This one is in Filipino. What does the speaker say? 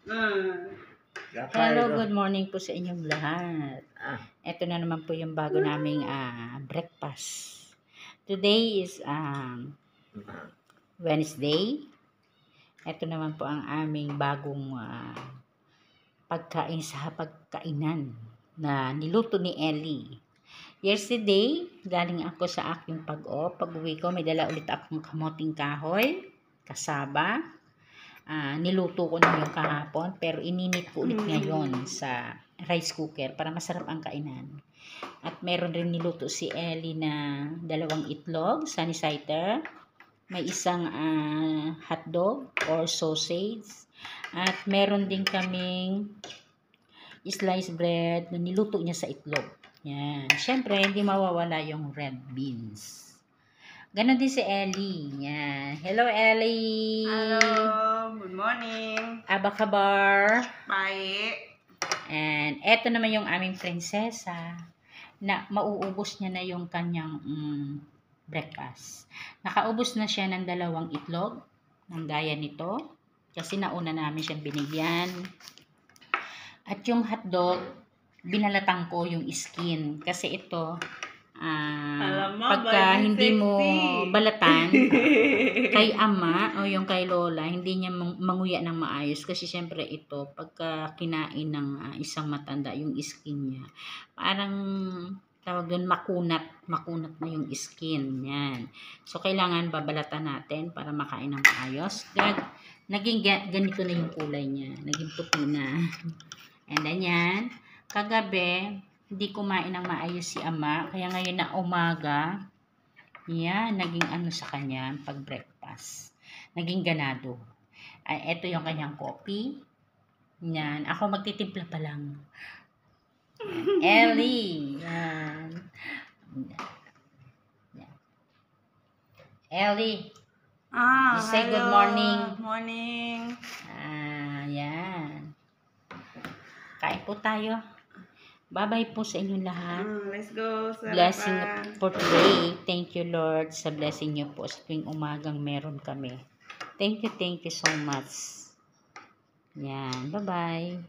Hello, good morning po sa inyong lahat. Ito na naman po yung bago naming breakfast. Today is Wednesday. Ito naman po ang aming bagong pagkain sa pagkainan na niluto ni Ellie. Yesterday, galing ako sa aking pag-off. Pag-uwi ko, may dala ulit akong kamoting kahoy, kasaba. Niluto ko na yung kahapon, pero ininit ko ulit ngayon sa rice cooker para masarap ang kainan. At meron rin niluto si Ellie na 2 itlog, sunny side up. May isang hotdog or sausage. At meron din kaming sliced bread na niluto niya sa itlog. Yan. Siyempre, hindi mawawala yung red beans. Ganon din si Ellie. Yan. Hello, Ellie. Hello. Good morning. Abakabar. Bye. And eto naman yung aming prinsesa na mauubos niya na yung kanyang breakfast. Nakaubos na siya ng 2 itlog ng gaya nito kasi nauna namin siyang binigyan. At yung hotdog, binalatan ko yung skin kasi ito pagka hindi mo balatan kay ama o yung kay lola, hindi niya manguya ng maayos kasi syempre ito pagka kinain ng isang matanda yung skin niya parang tawag doon makunat na yung skin yan. So kailangan babalatan natin para makain ng maayos. Naging ganito na yung kulay niya, naging puti na. And then yan, kagabi hindi kumain ng maayos si ama, kaya ngayon na umaga, yan, naging sa kanya, pag breakfast. Naging ganado. Ito yung kanyang coffee. Yan, ako magtitimpla pa lang. Yan. Ellie. Yan. Yan. Ellie. You say good morning. Morning. Yan. Kain po tayo. Bye-bye po sa inyong lahat. Let's go. Blessing for today. Thank you, Lord, sa blessing niyo po sa tuwing umagang meron kami. Thank you so much. Yan. Bye-bye.